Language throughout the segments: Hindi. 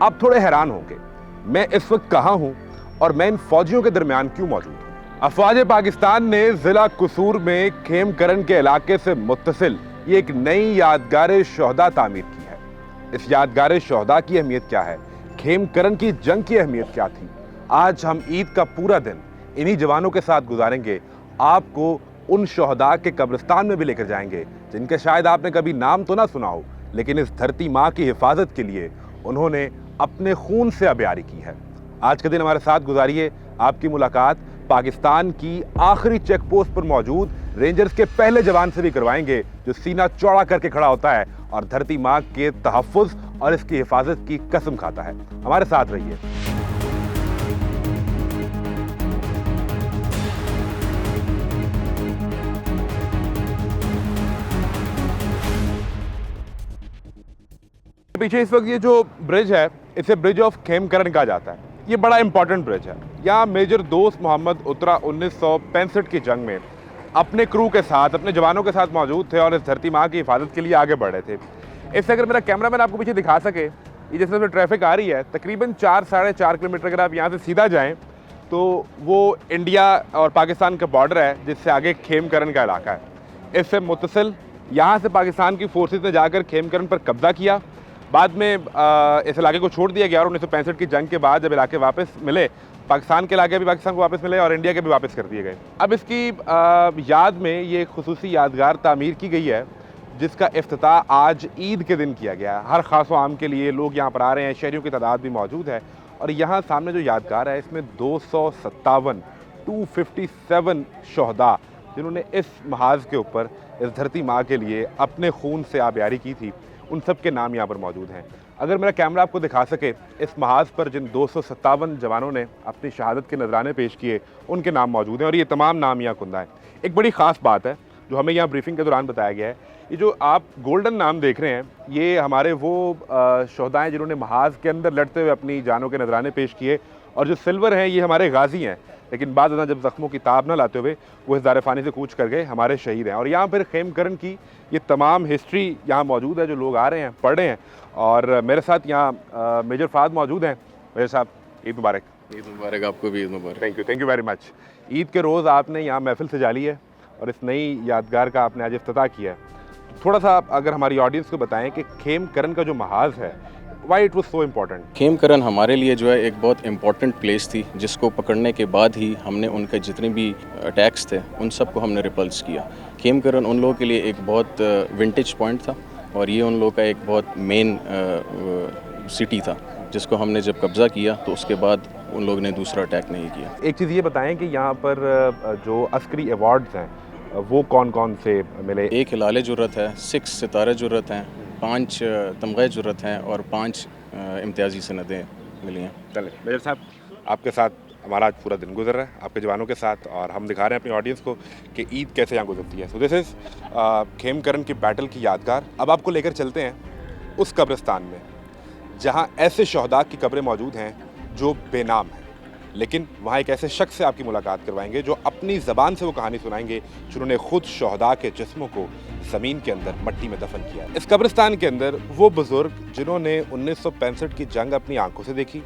आप थोड़े हैरान होंगे मैं इस वक्त कहां हूं और मैं इन फौजियों के दरमियान क्यों मौजूद हूं। अफवाज पाकिस्तान ने जिला कसूर में खेमकरन के इलाके से मुत्तसिल ये एक नई यादगार शोहदा तामीर की है। इस यादगार शोहदा की अहमियत क्या है, खेमकरन की जंग की अहमियत क्या थी, आज हम ईद का पूरा दिन इन्हीं जवानों के साथ गुजारेंगे। आपको उन शोहदा के कब्रिस्तान में भी लेकर जाएंगे जिनके शायद आपने कभी नाम तो ना सुना हो, लेकिन इस धरती माँ की हिफाजत के लिए उन्होंने अपने खून से आबियारी की है। आज के दिन हमारे साथ गुजारिए। आपकी मुलाकात पाकिस्तान की आखिरी चेक पोस्ट पर मौजूद रेंजर्स के पहले जवान से भी करवाएंगे जो सीना चौड़ा करके खड़ा होता है और धरती माँ के तहफ़्फ़ुज़ और इसकी हिफाजत की कसम खाता है। हमारे साथ रहिए। पीछे इस वक्त ये जो ब्रिज है इसे ब्रिज ऑफ खेमकरन कहा जाता है। ये बड़ा इंपॉर्टेंट ब्रिज है। यहाँ मेजर दोस्त मोहम्मद उत्तरा 1965 की जंग में अपने क्रू के साथ, अपने जवानों के साथ मौजूद थे और इस धरती माँ की हिफाजत के लिए आगे बढ़ रहे थे। इससे अगर मेरा कैमरामैन आपको पीछे दिखा सके, ये जिस तरह से ट्रैफिक आ रही है तकरीबन 4-4.5 किलोमीटर अगर आप यहाँ से सीधा जाएँ तो वो इंडिया और पाकिस्तान का बॉर्डर है जिससे आगे खेमकरन का इलाका है। इससे मुत्तसिल यहाँ से पाकिस्तान की फोर्सेज ने जाकर खेमकरन पर कब्जा किया। बाद में इस इलाके को छोड़ दिया गया और 1965 की जंग के बाद जब इलाके वापस मिले, पाकिस्तान के इलाके भी पाकिस्तान को वापस मिले और इंडिया के भी वापस कर दिए गए। अब इसकी याद में ये खुसूसी यादगार तामीर की गई है जिसका इफ्तिताह आज ईद के दिन किया गया है। हर खास व आम के लिए लोग यहाँ पर आ रहे हैं, शहरियों की तादाद भी मौजूद है। और यहाँ सामने जो यादगार है इसमें 257 शोहदा जिन्होंने इस महाज के ऊपर इस धरती माँ के लिए अपने खून से आबियारी की थी, उन सब के नाम यहाँ पर मौजूद हैं। अगर मेरा कैमरा आपको दिखा सके, इस महाज पर जिन 257 जवानों ने अपनी शहादत के नजराने पेश किए उनके नाम मौजूद हैं और ये तमाम नाम यहाँ कुंदा है। एक बड़ी ख़ास बात है जो हमें यहाँ ब्रीफिंग के दौरान बताया गया है, ये जो आप गोल्डन नाम देख रहे हैं ये हमारे वो शोहदा हैं जिन्होंने महाज के अंदर लड़ते हुए अपनी जानों के नजराने पेश किए, और जो सिल्वर हैं ये हमारे गाजी हैं, लेकिन बाद में जब ज़ख्मों की ताब न लाते हुए वो इस दारफ़ानी से कूच कर गए, हमारे शहीद हैं। और यहाँ पर खेमकरन की ये तमाम हिस्ट्री यहाँ मौजूद है जो लोग आ रहे हैं, पढ़ रहे हैं। और मेरे साथ यहाँ मेजर फ़ाद मौजूद हैं। मेजर साहब, ईद मुबारक। ईद मुबारक, आपको भी ईद मुबारक। Thank you very much. Eid के रोज़ आपने यहाँ महफिल सजा ली है और इस नई यादगार का आपने आज इफ्तिताह किया है। थोड़ा सा अगर हमारी ऑडियंस को बताएं कि खेमकरन का जो महाज है, why it was so important. Khemkaran हमारे लिए जो है एक बहुत इम्पॉर्टेंट प्लेस थी जिसको पकड़ने के बाद ही हमने उनके जितने भी अटैक्स थे उन सब को हमने रिपल्स किया। खेमकरन उन लोगों के लिए एक बहुत विंटेज पॉइंट था और ये उन लोगों का एक बहुत मेन सिटी था जिसको हमने जब कब्ज़ा किया तो उसके बाद उन लोगों ने दूसरा अटैक नहीं किया। एक चीज़ ये बताएं कि यहाँ पर जो अस्करी अवार्ड्स हैं वो कौन कौन से मिले? एक हिलाल जुर्रत है, 6 सितारे जुर्रत हैं, 5 तमग़े जुर्रत हैं और 5 इम्तियाज़ी सनदें मिली हैं। चलें मेजर साहब, आपके साथ हमारा आज पूरा दिन गुजर रहा है आपके जवानों के साथ, और हम दिखा रहे हैं अपनी ऑडियंस को कि ईद कैसे यहाँ गुजरती है। सो दिस इज़ खेमकरन की बैटल की यादगार। अब आपको लेकर चलते हैं उस कब्रिस्तान में जहाँ ऐसे शोहदा की कब्रें मौजूद हैं जो बेनाम हैं, लेकिन वहाँ एक ऐसे शख्स से आपकी मुलाकात करवाएंगे जो अपनी ज़बान से वो कहानी सुनाएंगे जिन्होंने खुद शोहदा के जिस्मों को ज़मीन के अंदर मट्टी में दफन किया। इस कब्रिस्तान के अंदर वो बुज़ुर्ग जिन्होंने 1965 की जंग अपनी आंखों से देखी,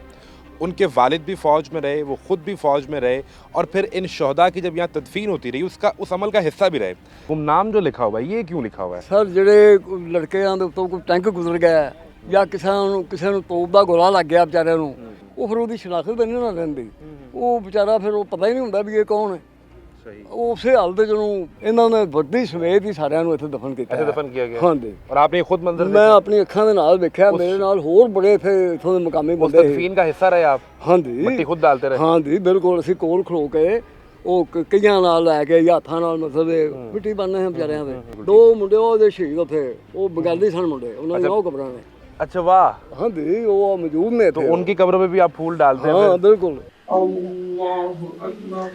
उनके वालिद भी फ़ौज में रहे, वो ख़ुद भी फ़ौज में रहे, और फिर इन शोहदा की जब यहाँ तदफीन होती रही उस अमल का हिस्सा भी रहे। गुमनाम जो लिखा हुआ है ये क्यों लिखा हुआ है? सर ਜਿਹੜੇ ਲੜਕਿਆਂ ਦੇ ਉੱਤੋਂ ਕੋਈ ਟੈਂਕ ਗੁਜ਼ਰ ਗਿਆ ਜਾਂ ਕਿਸੇ ਨੂੰ ਤੋਪ ਦਾ ਗੋਲਾ ਲੱਗ ਗਿਆ ਵਿਚਾਰਿਆਂ ਨੂੰ, ਉਹ ਫਿਰ ਉਹਦੀ ਸ਼ਨਾਖਤ ਵੀ ਨਹੀਂ ਨਾ ਰਹਿੰਦੀ, ਉਹ ਵਿਚਾਰਾ ਫਿਰ ਉਹ ਪਤਾ ਹੀ ਨਹੀਂ ਹੁੰਦਾ ਵੀ ਇਹ ਕੌਣ ਹੈ। सही। ਉਸੇ ਹਾਲਤ ਜਿਹਨੂੰ ਇਹਨਾਂ ਨੇ ਵੱਡੀ ਸਮੇਤ ਹੀ ਸਾਰਿਆਂ ਨੂੰ ਇੱਥੇ ਦਫਨ ਕੀਤਾ। ऐसे दफन किया गया? ਹਾਂਜੀ। और आपने खुद मंजर मैं अपनी ਅੱਖਾਂ ਦੇ ਨਾਲ ਵੇਖਿਆ, ਮੇਰੇ ਨਾਲ ਹੋਰ ਬੜੇ ਇੱਥੇ ਇੱਥੋਂ ਦੇ ਮੁਕਾਮੀ उस ਬੰਦੇ ਸੀ। तदफीन का हिस्सा रहे आप? ਹਾਂਜੀ, मिट्टी खुद डालते रहे? ਹਾਂਜੀ ਬਿਲਕੁਲ। ਅਸੀਂ ਕੋਲ ਖਲੋ ਕੇ ਉਹ ਕਈਆਂ ਨਾਲ ਲੈ ਕੇ ਹੱਥਾਂ ਨਾਲ ਮਤਲਬ ਮਿੱਟੀ ਬੰਨ੍ਹੇ ਹਾਂ ਵਿਚਾਰਿਆਂ ਦੇ। 2 ਮੁੰਡੇ ਉਹਦੇ ਸ਼ਹੀਦ ਉੱਥੇ, ਉਹ ਬੰਗਾਲੀ ਸਨ ਮੁੰਡੇ, ਉਹਨਾਂ ਦੀਆਂ ਉਹ ਕਬਰਾਂ ਨੇ। अच्छा वाह। हाँ जी, वो मौजूद ने तो उनकी कब्रों में भी आप फूल डालते हैं? हाँ बिल्कुल। अल्लाहु अकबर,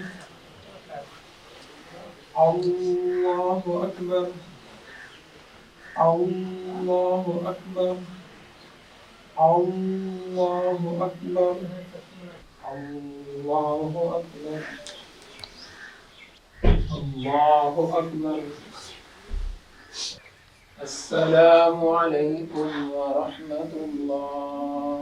अल्लाहु अकबर, अल्लाहु अकबर, अल्लाहु अकबर, अल्लाहु अकबर, अल्लाहु अकबर। अस्सलामु अलैकुम व रहमतुल्लाह।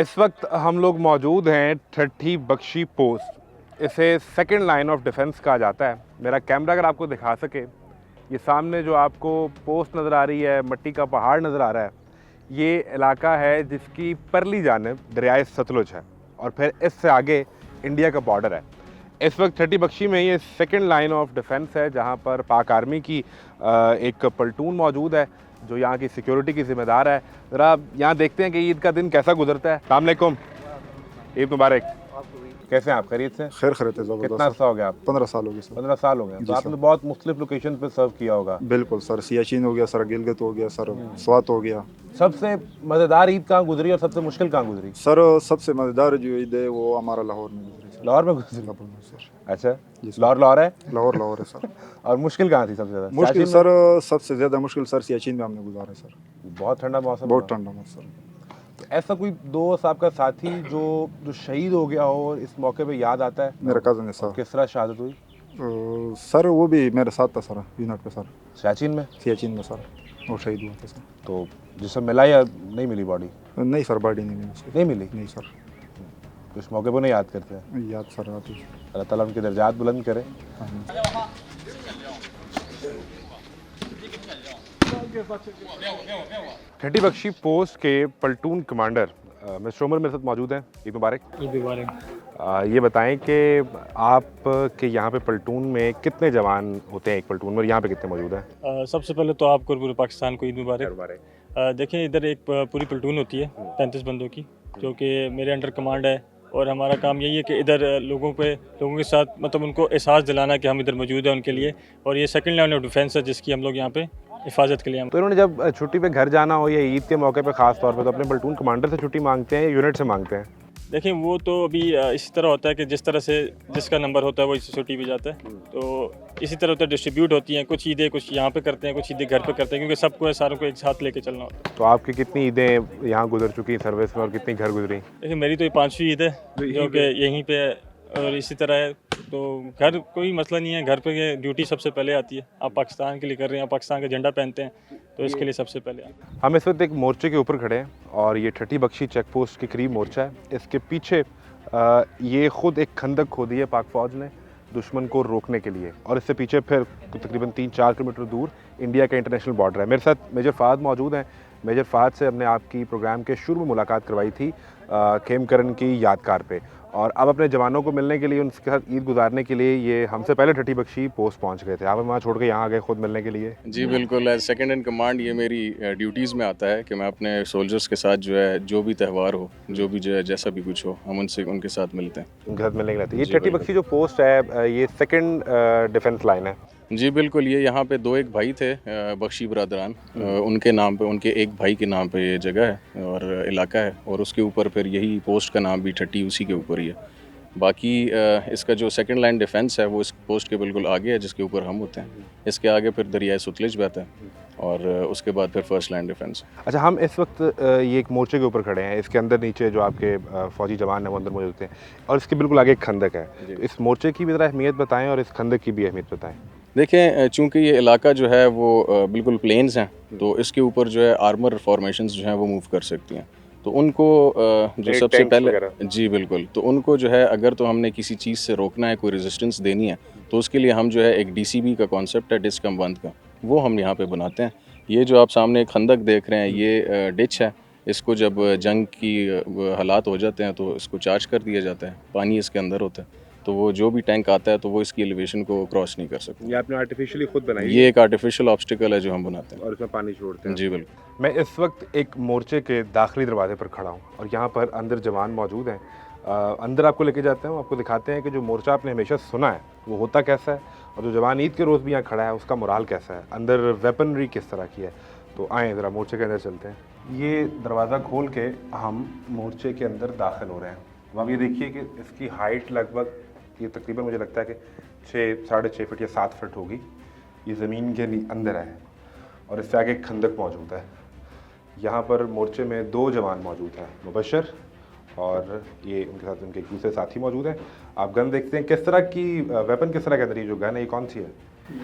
इस वक्त हम लोग मौजूद हैं ठट्ठी बख्शी पोस्ट। इसे सेकंड लाइन ऑफ डिफेंस कहा जाता है। मेरा कैमरा अगर आपको दिखा सके, ये सामने जो आपको पोस्ट नज़र आ रही है, मिट्टी का पहाड़ नज़र आ रहा है, ये इलाका है जिसकी परली जानिब दरियाए सतलुज है और फिर इससे आगे इंडिया का बॉर्डर है। इस वक्त ठट्ठी बख्शी में ये सेकंड लाइन ऑफ डिफेंस है, जहाँ पर पाक आर्मी की एक प्लटून मौजूद है जो यहाँ की सिक्योरिटी की जिम्मेदार है। ज़रा यहाँ देखते हैं कि ईद का दिन कैसा गुजरता है। अस्सलाम वालेकुम, ईद मुबारक। कैसे हैं आप? खैरियत से? खैर खैरियत है। कितना अर्सा हो गया आप? 15 साल हो गए सर। 15 साल हो गए। तो आपने बहुत मुख्तलिफ लोकेशन पे सर्व किया होगा। बिल्कुल सर, सियाचिन हो गया सर, गिलगित हो गया सर, स्वात हो गया। सबसे मज़ेदार ईद कहाँ गुजरी और सबसे मुश्किल कहाँ गुजरी? सर सबसे मज़ेदार जो ईद है वो हमारा लाहौर में गुजरी सर। लाहौर में गुजरी? सर अच्छा, लाहौर है? लाहौर है सर। और मुश्किल कहाँ थी सबसे ज़्यादा? मुश्किल सर, सबसे ज़्यादा मुश्किल सर सियाचिन में हमने गुजारा सर। बहुत ठंडा मौसम? बहुत ठंडा मौसम। तो ऐसा कोई दोस्त आपका साथी जो शहीद हो गया हो और इस मौके पे याद आता है? मेरा कज़न है सर। किस तरह शहादत हुई? सर वो भी मेरे साथ था सर, यूनिट पे सर। सियाचिन में? सियाचिन में सर, वो शहीद हुआ था सर। तो जिससे मिला या नहीं मिली बॉडी? नहीं सर, बॉडी नहीं मिली उसकी। नहीं मिली? नहीं सर। तो इस मौके पर नहीं याद करते हैं? याद सर आती। अल्लाह ताला उनके दर्जात बुलंद करे। ठट्ठी बख्शी पोस्ट के प्लटून कमांडर मिस्टर उमर मेरे साथ मौजूद हैं। ईद मुबारक। ईद मुबारक। ये बताएं कि आप के यहाँ पे प्लटून में कितने जवान होते हैं एक प्लटून में, और यहाँ पे कितने मौजूद हैं? सबसे पहले तो आपको पूरे पाकिस्तान को ईद मुबारक। देखिए, इधर एक पूरी प्लटून होती है 35 बंदों की, जो कि मेरे अंडर कमांड है, और हमारा काम यही है कि इधर लोगों के साथ मतलब उनको एहसास दिलाना कि हम इधर मौजूद हैं उनके लिए। और ये सेकंड लाइन ऑफ डिफेंस है जिसकी हम लोग यहाँ पे हिफाजत के लिए। तो इन्होंने जब छुट्टी पे घर जाना हो या ईद के मौके पे ख़ास तौर पे, तो अपने प्लटून कमांडर से छुट्टी मांगते हैं या यूनिट से मांगते हैं? देखिए, वो तो अभी इसी तरह होता है कि जिस तरह से जिसका नंबर होता है वो इसी छुट्टी पे जाता है। तो इसी तरह होता है, डिस्ट्रीब्यूट होती हैं। कुछ ईदें कुछ यहाँ पे करते हैं, कुछ ईदें घर पे करते हैं, क्योंकि सबको सारों को एक साथ लेके चलना होता है। तो आपकी कितनी ईदें यहाँ गुजर चुकी हैं सर्विस में और कितनी घर गुजरी? देखिए, मेरी तो ये 5वीं ईद है जो कि यहीं पे है, और इसी तरह है। तो घर कोई मसला नहीं है, घर पे ये ड्यूटी सबसे पहले आती है। आप पाकिस्तान के लिए कर रहे हैं, आप पाकिस्तान का झंडा पहनते हैं, तो इसके लिए सबसे पहले हम इस वक्त एक मोर्चे के ऊपर खड़े हैं और ये ठट्ठी बख्शी चेक पोस्ट के करीब मोर्चा है। इसके पीछे ये ख़ुद एक खंदक खोदी है पाक फ़ौज ने दुश्मन को रोकने के लिए, और इससे पीछे फिर तकरीबन 3-4 किलोमीटर दूर इंडिया का इंटरनेशनल बॉर्डर है। मेरे साथ मेजर फ़ाहद मौजूद हैं। मेजर फ़ाहद से हमने आपकी प्रोग्राम के शुरू में मुलाकात करवाई थी खेमकरन की यादगार पे, और अब अपने जवानों को मिलने के लिए, उनके साथ ईद गुजारने के लिए ये हमसे पहले ठट्ठी बख्शी पोस्ट पहुंच गए थे। आप वहाँ छोड़ के यहाँ आ गए खुद मिलने के लिए? जी बिल्कुल, एज सेकंड इन कमांड ये मेरी ड्यूटीज़ में आता है कि मैं अपने सोल्जर्स के साथ जो है, जो भी त्यौहार हो, जो भी जो है, जैसा भी कुछ हो, हम उनके साथ मिलते हैं। उनके साथ मिलने के लिए ये ठट्ठी बख्शी जो पोस्ट है, ये सेकेंड डिफेंस लाइन है? जी बिल्कुल, ये यहाँ पे 2 एक भाई थे बख्शी बरादरान, उनके नाम पे, उनके एक भाई के नाम पे ये जगह है और इलाका है, और उसके ऊपर फिर यही पोस्ट का नाम भी ठट्ठी उसी के ऊपर ही है। बाकी इसका जो सेकंड लाइन डिफेंस है वो इस पोस्ट के बिल्कुल आगे है, जिसके ऊपर हम होते हैं। इसके आगे फिर दरियाए सतलुज बहता है, और उसके बाद फिर फर्स्ट लाइन डिफेंस। अच्छा, हम इस वक्त ये एक मोर्चे के ऊपर खड़े हैं। इसके अंदर नीचे जो आपके फ़ौजी जवान हैं वो अंदर मौजूद हैं, और इसके बिल्कुल आगे एक खंदक है। तो इस मोर्चे की भी ज़रा अहमियत बताएं और इस खंदक की भी अहमियत बताएं। देखें, चूँकि ये इलाका जो है वो बिल्कुल प्लेन्स हैं, तो इसके ऊपर जो है आर्मर फॉर्मेशंस जो हैं वो मूव कर सकती हैं। तो उनको जो सबसे पहले, जी बिल्कुल, तो उनको जो है अगर तो हमने किसी चीज़ से रोकना है, कोई रेजिस्टेंस देनी है, तो उसके लिए हम जो है एक DCB का कॉन्सेप्ट है, डिच कम बंद का, वो हम यहाँ पे बनाते हैं। ये जो आप सामने खंदक देख रहे हैं, ये डिच है। इसको जब जंग की हालात हो जाते हैं तो इसको चार्ज कर दिया जाता है, पानी इसके अंदर होता है, तो वो जो भी टैंक आता है तो वो इसकी एलिवेशन को क्रॉस नहीं कर सकता। ये आपने आर्टिफिशियली खुद बनाई? ये एक आर्टिफिशियल ऑब्स्टिकल है जो हम बनाते हैं, और इसमें पानी छोड़ते हैं। जी बिल्कुल। मैं इस वक्त एक मोर्चे के दाखिली दरवाजे पर खड़ा हूँ और यहाँ पर अंदर जवान मौजूद हैं। अंदर आपको लेके जाते हैं, आपको दिखाते हैं कि जो मोर्चा आपने हमेशा सुना है वो होता कैसा है, और जो जवान ईद के रोज़ भी यहाँ खड़ा है उसका मोराल कैसा है, अंदर वेपनरी किस तरह की है। तो आएँ ज़रा मोर्चे के अंदर चलते हैं। ये दरवाज़ा खोल के हम मोर्चे के अंदर दाखिल हो रहे हैं। अब आप ये देखिए कि इसकी हाइट लगभग ये तकरीबन मुझे लगता है कि 6-6.5 फीट या 7 फीट होगी। ये ज़मीन के अंदर है और इससे आगे एक खंदक मौजूद है। यहाँ पर मोर्चे में 2 जवान मौजूद हैं, मुबशर और ये उनके साथ उनके एक दूसरे साथी मौजूद हैं। आप गन देखते हैं, किस तरह की वेपन किस तरह के अंदर ये जो गन है ये कौन सी है?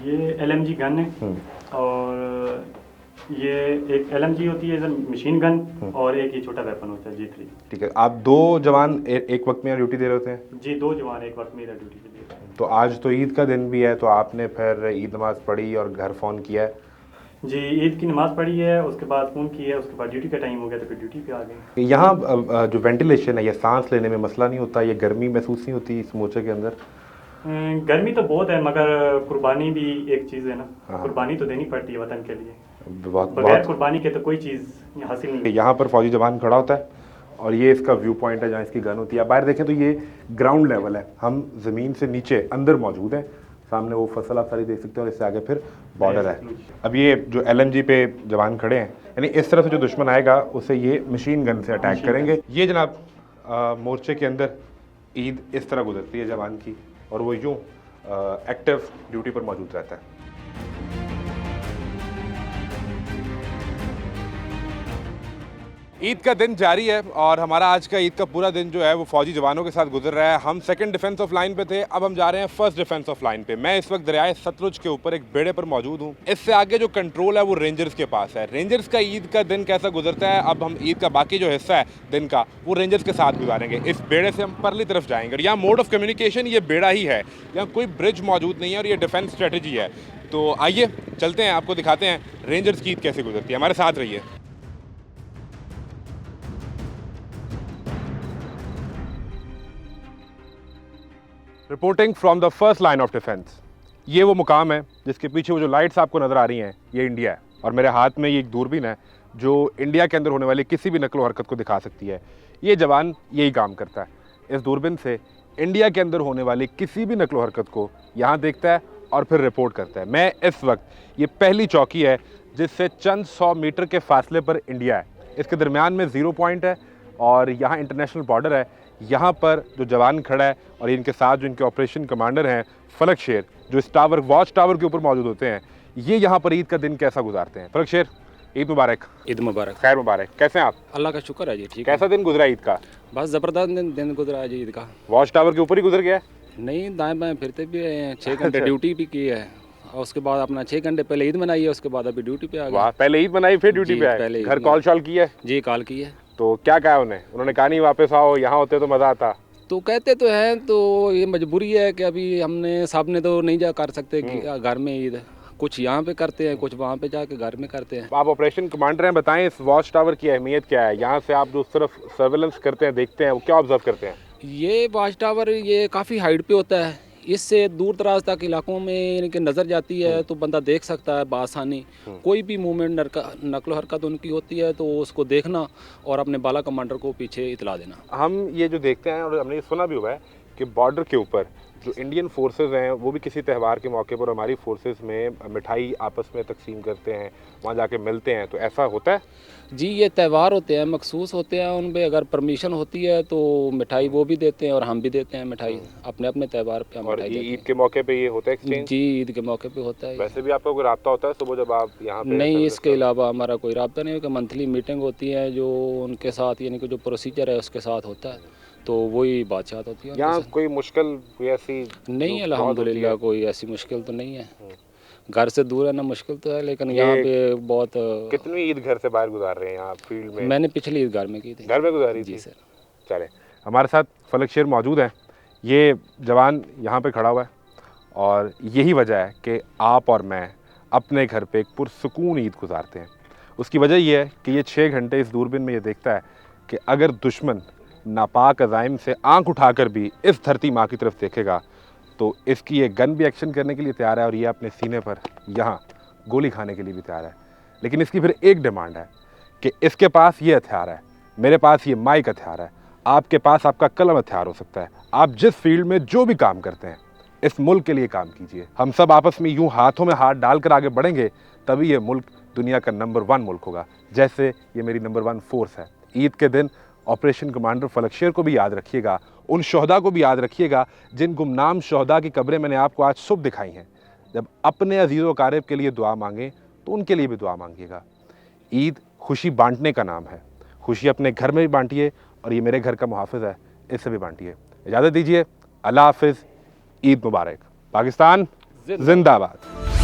ये LMG गन है और ये एक LMG होती है मशीन गन और एक ये छोटा वेपन होता है G3। ठीक है, आप 2 जवान एक वक्त में ड्यूटी दे रहे होते हैं? जी, 2 जवान एक वक्त में ड्यूटी पे दे रहे हैं। तो आज तो ईद का दिन भी है, तो आपने फिर ईद नमाज़ पढ़ी और घर फ़ोन किया है? जी, ईद की नमाज़ पढ़ी है, उसके बाद फ़ोन किया है, उसके बाद ड्यूटी का टाइम हो गया तो फिर ड्यूटी पे आ गए। यहाँ जो वेंटिलेशन है या सांस लेने में मसला नहीं होता, ये गर्मी महसूस नहीं होती इस मोर्चे के अंदर? गर्मी तो बहुत है मगर कुर्बानी भी एक चीज़ है ना, हाँ। कुर्बानी तो देनी पड़ती है वतन के लिए। बहुत बगैर कुर्बानी के तो कोई चीज़ हासिल नहीं। यहाँ पर फौजी जवान खड़ा होता है और ये इसका व्यू पॉइंट है जहाँ इसकी गन होती है। आप बाहर देखें तो ये ग्राउंड लेवल है, हम ज़मीन से नीचे अंदर मौजूद हैं। सामने वो फसल आप सारी देख सकते हैं और इससे आगे फिर बॉर्डर है। अब ये जो LMG पे जवान खड़े हैं, यानी इस तरह से जो दुश्मन आएगा उसे ये मशीन गन से अटैक करेंगे। ये जनाब मोर्चे के अंदर ईद इस तरह गुजरती है जवान की, और वो यूँ एक्टिव ड्यूटी पर मौजूद रहता है। ईद का दिन जारी है और हमारा आज का ईद का पूरा दिन जो है वो फौजी जवानों के साथ गुजर रहा है। हम सेकंड डिफेंस ऑफ लाइन पे थे, अब हम जा रहे हैं फर्स्ट डिफेंस ऑफ लाइन पे। मैं इस वक्त दरियाए सतलुज के ऊपर एक बेड़े पर मौजूद हूँ। इससे आगे जो कंट्रोल है वो रेंजर्स के पास है। रेंजर्स का ईद का दिन कैसा गुजरता है, अब हम ईद का बाकी जो हिस्सा है दिन का वो रेंजर्स के साथ गुजारेंगे। इस बेड़े से हम परली तरफ जाएंगे और यहाँ मोड ऑफ कम्युनिकेशन ये बेड़ा ही है, यहाँ कोई ब्रिज मौजूद नहीं है और ये डिफेंस स्ट्रेटजी है। तो आइए चलते हैं, आपको दिखाते हैं रेंजर्स की ईद कैसे गुजरती है। हमारे साथ रहिए। Reporting from the first line of defence. ये वो मुकाम है जिसके पीछे वो जो लाइट्स आपको नज़र आ रही हैं, ये इंडिया है और मेरे हाथ में ये एक दूरबीन है जो इंडिया के अंदर होने वाली किसी भी नकलो हरकत को दिखा सकती है। ये जवान यही काम करता है, इस दूरबीन से इंडिया के अंदर होने वाली किसी भी नकलो हरकत को यहाँ देखता है और फिर रिपोर्ट करता है। मैं इस वक्त ये पहली चौकी है जिससे चंद 100 मीटर के फासले पर इंडिया है। इसके दरमियान में 0 पॉइंट है और यहाँ इंटरनेशनल बॉर्डर है। यहाँ पर जो जवान खड़ा है और इनके साथ जो इनके ऑपरेशन कमांडर हैं फलक शेर, जो इस टावर वॉच टावर के ऊपर मौजूद होते हैं, ये यहाँ पर ईद का दिन कैसा गुजारते हैं। फलक शेर, ईद मुबारक। ईद मुबारक। खैर मुबारक। कैसे हैं आप? अल्लाह का शुक्र है जी, ठीक है। कैसा दिन गुजरा ईद का? बस ज़बरदस्त दिन गुजरा है जी ईद का। वॉच टावर के ऊपर ही गुजर गया? नहीं, दाएं बाएं फिरते भी हैं, 6 घंटे ड्यूटी भी की है और उसके बाद अपना 6 घंटे पहले ईद मनाई है, उसके बाद अभी ड्यूटी पे आ गए। वाह, पहले ईद मनाई फिर ड्यूटी जी, पे आए। पहले ईद घर मनाई। कॉल शॉल की है? जी, कॉल की है। तो क्या कहा उन्होंने कहा नहीं वापस आओ, यहाँ होते तो मज़ा आता? तो कहते तो हैं, तो ये मजबूरी है कि अभी हमने साहब ने तो नहीं जा कर सकते घर में ईद, कुछ यहाँ पे करते हैं, कुछ वहाँ पे जाके घर में करते हैं। आप ऑपरेशन कमांडर हैं, बताएं इस वॉच टावर की अहमियत क्या है? यहाँ से आप जो सिर्फ सर्वेलेंस करते हैं, देखते हैं, वो क्या ऑब्जर्व करते हैं? ये वॉच टावर ये काफ़ी हाइट पे होता है, इससे दूर दराज तक इलाकों में इनकी नज़र जाती है तो बंदा देख सकता है बआसानी। कोई भी मूवमेंट नकलो हरकत उनकी होती है तो उसको देखना और अपने बाला कमांडर को पीछे इतला देना। हम ये जो देखते हैं और हमने ये सुना भी हुआ है कि बॉर्डर के ऊपर जो इंडियन फोर्सेस हैं वो भी किसी त्यौहार के मौके पर हमारी फोर्सेस में मिठाई आपस में तकसीम करते हैं, वहाँ जाके मिलते हैं, तो ऐसा होता है? जी, ये त्यौहार होते हैं, मखसूस होते हैं, उन पर अगर परमिशन होती है तो मिठाई वो भी देते हैं और हम भी देते हैं मिठाई अपने अपने त्यौहार पे। हम और मिठाई देते ईद के मौके पे ये होता है एक्सचेंज? जी, ईद के मौके पे होता है। वैसे भी आपका कोई राब्ता होता है सुबह जब आप यहाँ पे? नहीं, इसके अलावा हमारा कोई राब्ता नहीं है। मंथली मीटिंग होती है जो उनके साथ, यानी कि जो प्रोसीजर है उसके साथ होता है, तो वही बातचीत होती है। यहाँ कोई मुश्किल कोई ऐसी नहीं, अल्हम्दुलिल्लाह कोई ऐसी मुश्किल तो नहीं है। घर से दूर है ना, मुश्किल तो है, लेकिन यहाँ पे बहुत। कितनी ईद घर से बाहर गुजार रहे हैं यहाँ फील्ड में? मैंने पिछली ईद घर में की थी। घर में गुजारी थी? जी सर। चले, हमारे साथ फलक शेर मौजूद हैं। ये जवान यहाँ पे खड़ा हुआ है और यही वजह है कि आप और मैं अपने घर पे एक पुरसुकून ईद गुजारते हैं। उसकी वजह ये है कि ये 6 घंटे इस दूरबीन में ये देखता है कि अगर दुश्मन नापाक अज़ाइम से आंख उठाकर भी इस धरती माँ की तरफ देखेगा तो इसकी ये गन भी एक्शन करने के लिए तैयार है और ये अपने सीने पर यहाँ गोली खाने के लिए भी तैयार है। लेकिन इसकी फिर एक डिमांड है कि इसके पास ये हथियार है, मेरे पास ये माइक हथियार है, आपके पास आपका कलम हथियार हो सकता है। आप जिस फील्ड में जो भी काम करते हैं इस मुल्क के लिए काम कीजिए। हम सब आपस में यूँ हाथों में हाथ डालकर आगे बढ़ेंगे तभी ये मुल्क दुनिया का नंबर 1 मुल्क होगा, जैसे ये मेरी नंबर 1 फोर्स है। ईद के दिन ऑपरेशन कमांडर फलकशेर को भी याद रखिएगा, उन शहदा को भी याद रखिएगा जिन गुमनाम शहदा की कब्रें मैंने आपको आज सुबह दिखाई हैं। जब अपने अजीज़ व क़ारिब के लिए दुआ मांगें तो उनके लिए भी दुआ मांगिएगा। ईद खुशी बांटने का नाम है। खुशी अपने घर में भी बांटिए और ये मेरे घर का मुहाफ़िज़ है, इससे भी बांटिए। इजाज़त दीजिए, अल्लाह हाफ़िज़, ईद मुबारक। पाकिस्तान जिंदाबाद।